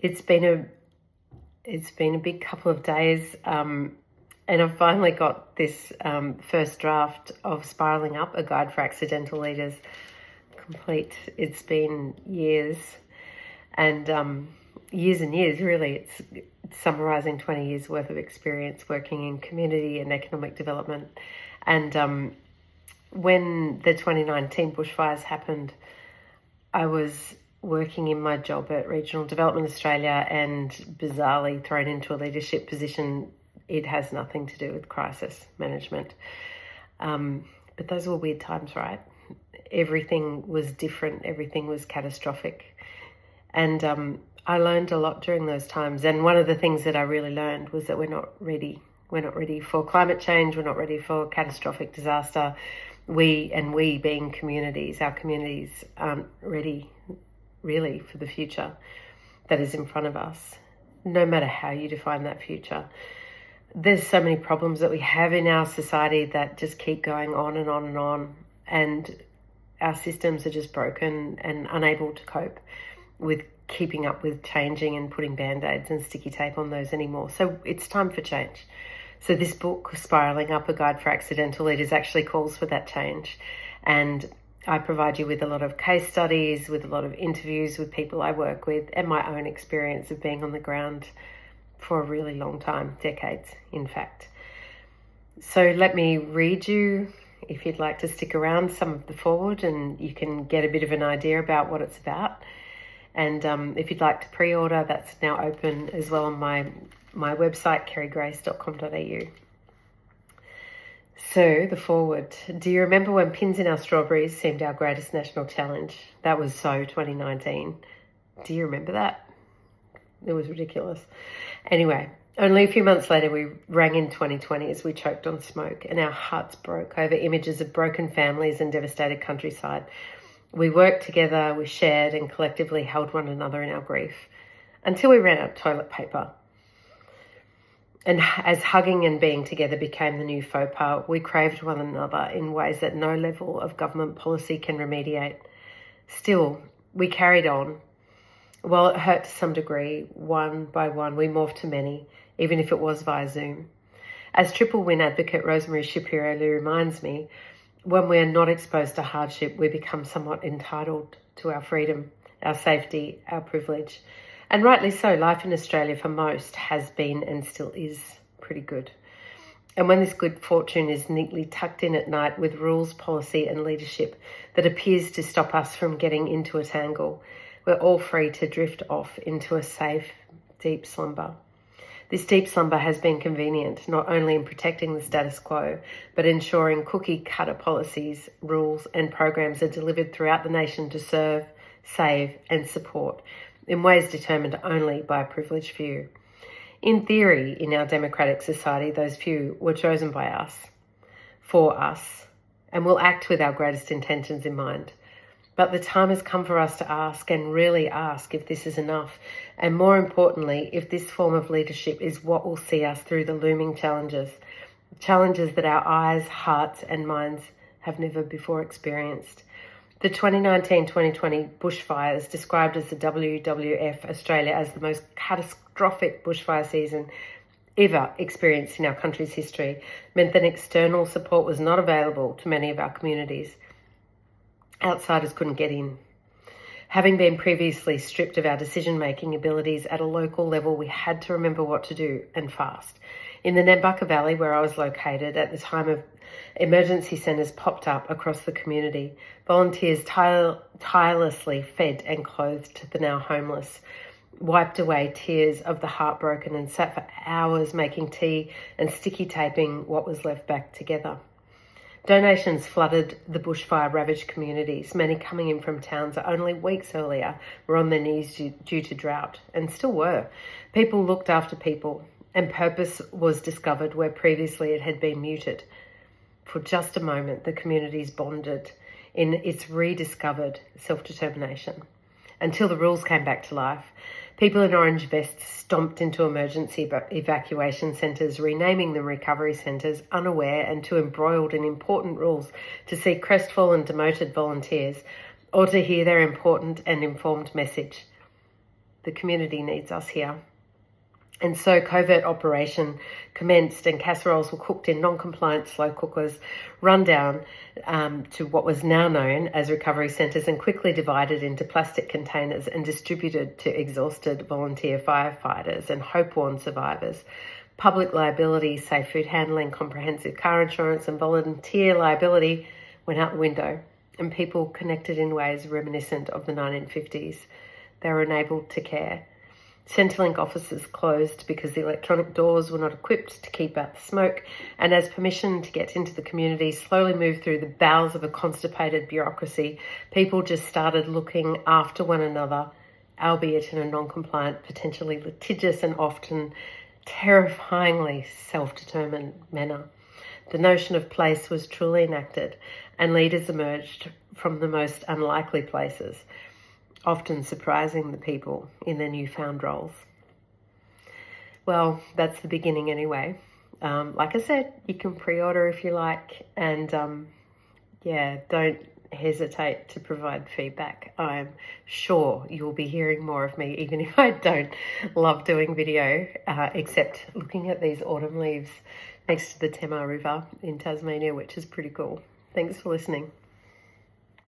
it's been a big couple of days, and I've finally got this first draft of Spiraling Up, a guide for accidental leaders, complete. It's been years and years, really. It's summarising 20 years worth of experience working in community and economic development. And when the 2019 bushfires happened, I was working in my job at Regional Development Australia and bizarrely thrown into a leadership position. It has nothing to do with crisis management. But those were weird times, right? Everything was different. Everything was catastrophic. And I learned a lot during those times. And one of the things that I really learned was that we're not ready. We're not ready for climate change. We're not ready for catastrophic disaster. We being communities, our communities aren't ready really for the future that is in front of us, no matter how you define that future. There's so many problems that we have in our society that just keep going on and on and on, and our systems are just broken and unable to cope with keeping up with changing and putting band-aids and sticky tape on those anymore. So it's time for change. So this book, Spiraling Up, a guide for accidental leaders, actually calls for that change. And I provide you with a lot of case studies, with a lot of interviews with people I work with, and my own experience of being on the ground for a really long time, decades, in fact. So let me read you, if you'd like to stick around, some of the foreword, and you can get a bit of an idea about what it's about. And if you'd like to pre-order, that's now open as well on my website, kerrygrace.com.au. So, the foreword. Do you remember when pins in our strawberries seemed our greatest national challenge? That was so 2019. Do you remember that? It was ridiculous. Anyway, only a few months later, we rang in 2020 as we choked on smoke and our hearts broke over images of broken families and devastated countryside. We worked together, we shared and collectively held one another in our grief until we ran out of toilet paper. And as hugging and being together became the new faux pas, we craved one another in ways that no level of government policy can remediate. Still, we carried on. While it hurt to some degree, one by one, we morphed to many, even if it was via Zoom. As triple win advocate Rosemary Shapiro reminds me, when we are not exposed to hardship, we become somewhat entitled to our freedom, our safety, our privilege. And rightly so, life in Australia for most has been and still is pretty good. And when this good fortune is neatly tucked in at night with rules, policy and leadership that appears to stop us from getting into a tangle, we're all free to drift off into a safe, deep slumber. This deep slumber has been convenient, not only in protecting the status quo, but ensuring cookie-cutter policies, rules and programs are delivered throughout the nation to serve, save and support in ways determined only by a privileged few. In theory, in our democratic society, those few were chosen by us, for us, and will act with our greatest intentions in mind. But the time has come for us to ask, and really ask, if this is enough, and more importantly, if this form of leadership is what will see us through the looming challenges that our eyes, hearts and minds have never before experienced. The 2019-2020 bushfires, described as the WWF Australia as the most catastrophic bushfire season ever experienced in our country's history, meant that external support was not available to many of our communities. Outsiders couldn't get in. Having been previously stripped of our decision-making abilities at a local level, we had to remember what to do, and fast. In the Nambucca Valley, where I was located at the time, of emergency centres popped up across the community. Volunteers tirelessly fed and clothed the now homeless, wiped away tears of the heartbroken and sat for hours making tea and sticky taping what was left back together. Donations flooded the bushfire-ravaged communities, many coming in from towns that only weeks earlier were on their knees due to drought, and still were. People looked after people, and purpose was discovered where previously it had been muted. For just a moment, the communities bonded in its rediscovered self-determination. Until the rules came back to life, people in orange vests stomped into emergency evacuation centres, renaming them recovery centres, unaware and too embroiled in important rules to see crestfallen demoted volunteers or to hear their important and informed message. The community needs us here. And so covert operation commenced, and casseroles were cooked in non-compliant slow cookers, run down to what was now known as recovery centres, and quickly divided into plastic containers and distributed to exhausted volunteer firefighters and hope-worn survivors. Public liability, safe food handling, comprehensive car insurance and volunteer liability went out the window, and people connected in ways reminiscent of the 1950s. They were enabled to care. Centrelink offices closed because the electronic doors were not equipped to keep out the smoke, and as permission to get into the community slowly moved through the bowels of a constipated bureaucracy, people just started looking after one another, albeit in a non-compliant, potentially litigious and often terrifyingly self-determined manner. The notion of place was truly enacted, and leaders emerged from the most unlikely places, often surprising the people in their newfound roles. Well, that's the beginning anyway. Like I said, you can pre-order if you like, and don't hesitate to provide feedback. I'm sure you'll be hearing more of me, even if I don't love doing video, except looking at these autumn leaves next to the Tamar River in Tasmania, which is pretty cool. Thanks for listening.